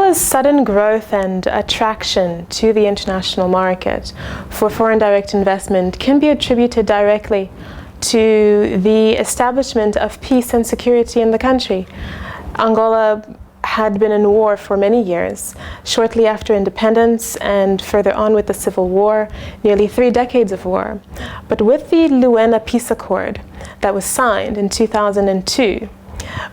Angola's sudden growth and attraction to the international market for foreign direct investment can be attributed directly to the establishment of peace and security in the country. Angola had been in war for many years. Shortly after independence and further on with the Civil War, nearly 3 decades of war. But with the Luanda Peace Accord that was signed in 2002,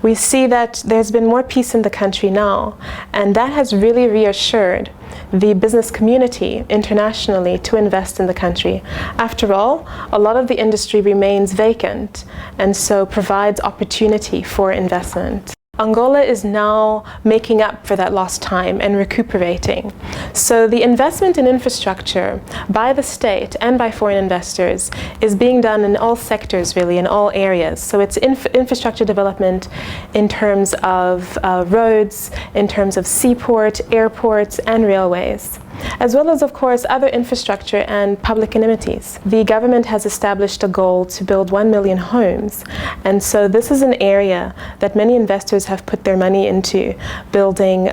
we see that there's been more peace in the country now, and that has really reassured the business community internationally to invest in the country. After all, a lot of the industry remains vacant and so provides opportunity for investment. Angola is now making up for that lost time and recuperating. So the investment in infrastructure by the state and by foreign investors is being done in all sectors, really, in all areas. So it's infrastructure development in terms of roads, in terms of seaport, airports, and railways, as well as, of course, other infrastructure and public amenities. The government has established a goal to build 1 million homes, and so this is an area that many investors have put their money into, building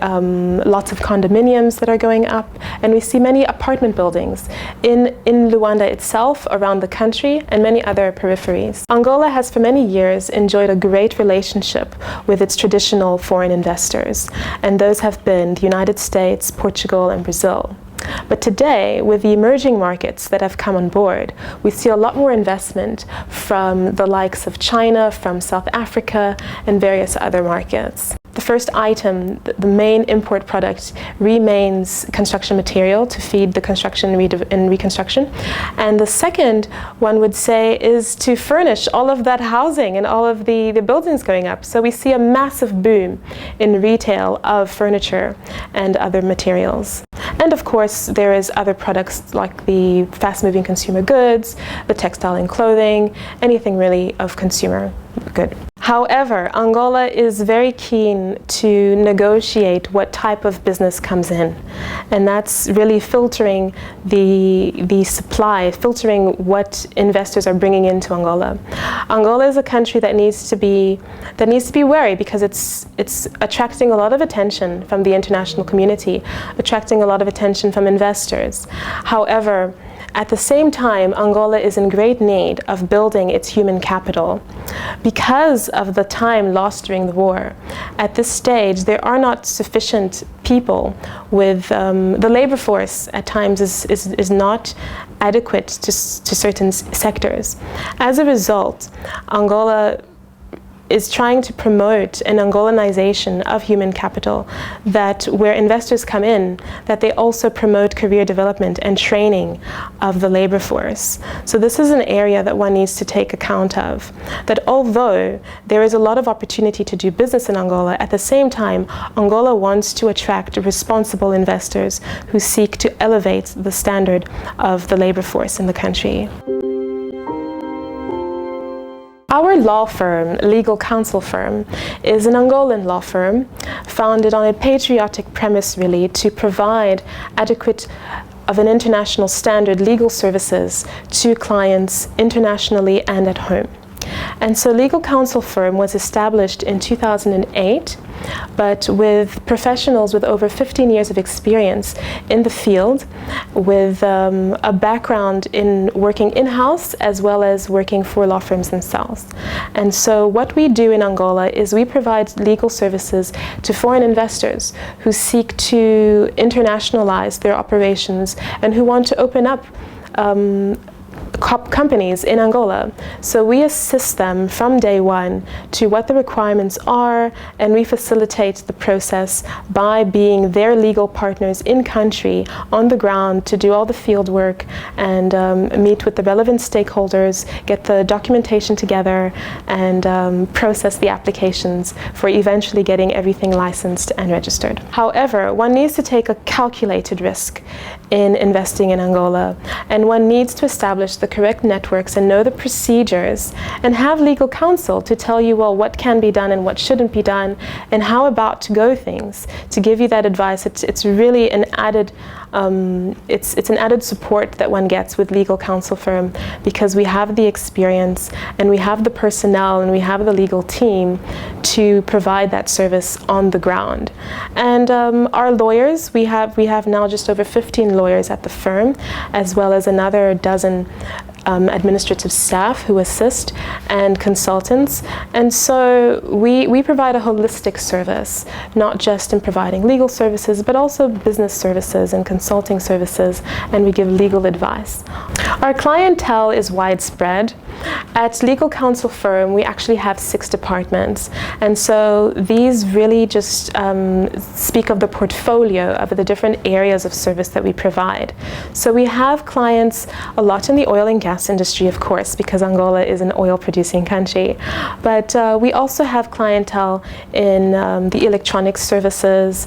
lots of condominiums that are going up, and we see many apartment buildings in Luanda itself, around the country, and many other peripheries. Angola has for many years enjoyed a great relationship with its traditional foreign investors, and those have been the United States, Portugal, and Brazil. But today, with the emerging markets that have come on board, we see a lot more investment from the likes of China, from South Africa, and various other markets. The first item, the main import product, remains construction material to feed the construction and reconstruction. And the second, one would say, is to furnish all of that housing and all of the buildings going up. So we see a massive boom in retail of furniture and other materials. And of course, there is other products like the fast-moving consumer goods, the textile and clothing, anything really of consumer good. However, Angola is very keen to negotiate what type of business comes in, and that's really filtering the supply, filtering what investors are bringing into Angola. Angola is a country that needs to be wary because it's attracting a lot of attention from the international community, attracting a lot of attention from investors. However, at the same time, Angola is in great need of building its human capital. Because of the time lost during the war, at this stage there are not sufficient people with the labor force at times is not adequate to certain sectors. As a result, Angola is trying to promote an Angolanization of human capital, that where investors come in, that they also promote career development and training of the labor force. So this is an area that one needs to take account of, that although there is a lot of opportunity to do business in Angola, at the same time, Angola wants to attract responsible investors who seek to elevate the standard of the labor force in the country. Our law firm, legal counsel firm, is an Angolan law firm founded on a patriotic premise, really, to provide adequate of an international standard legal services to clients internationally and at home. And so legal counsel firm was established in 2008, but with professionals with over 15 years of experience in the field, with a background in working in-house as well as working for law firms themselves. And so what we do in Angola is we provide legal services to foreign investors who seek to internationalize their operations and who want to open up companies in Angola. So we assist them from day one to what the requirements are, and we facilitate the process by being their legal partners in country, on the ground, to do all the field work and meet with the relevant stakeholders, get the documentation together, and process the applications for eventually getting everything licensed and registered. However, one needs to take a calculated risk in investing in Angola, and one needs to establish the correct networks and know the procedures and have legal counsel to tell you, well, what can be done and what shouldn't be done and how about to go things, to give you that advice. It's really an added it's an added support that one gets with legal counsel firm, because we have the experience and we have the personnel and we have the legal team to provide that service on the ground. And our lawyers, we have now just over 15 lawyers at the firm, as well as another dozen administrative staff who assist, and consultants. And so we provide a holistic service, not just in providing legal services, but also business services and consulting services, and we give legal advice. Our clientele is widespread. At Legal Counsel Firm, we actually have 6 departments, and so these really just speak of the portfolio of the different areas of service that we provide. So we have clients a lot in the oil and gas industry, of course, because Angola is an oil-producing country, but we also have clientele in the electronic services,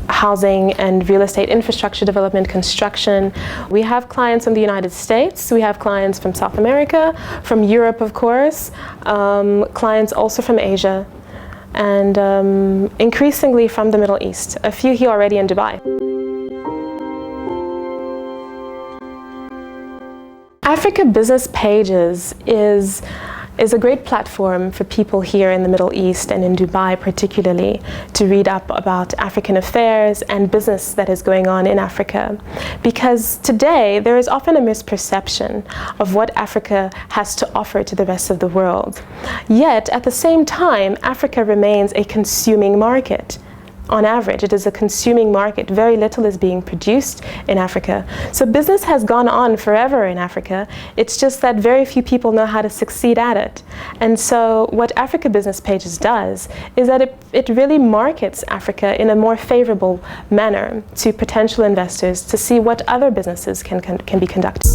housing and real estate infrastructure development, construction. We have clients in the United States, we have clients from South America, from Europe, of course, clients also from Asia, and increasingly from the Middle East, a few here already in Dubai. Africa Business Pages is a great platform for people here in the Middle East and in Dubai particularly to read up about African affairs and business that is going on in Africa. Because today there is often a misperception of what Africa has to offer to the rest of the world. Yet at the same time, Africa remains a consuming market. On average, it is a consuming market. Very little is being produced in Africa. So business has gone on forever in Africa. It's just that very few people know how to succeed at it. And so what Africa Business Pages does is that it really markets Africa in a more favorable manner to potential investors to see what other businesses can be conducted.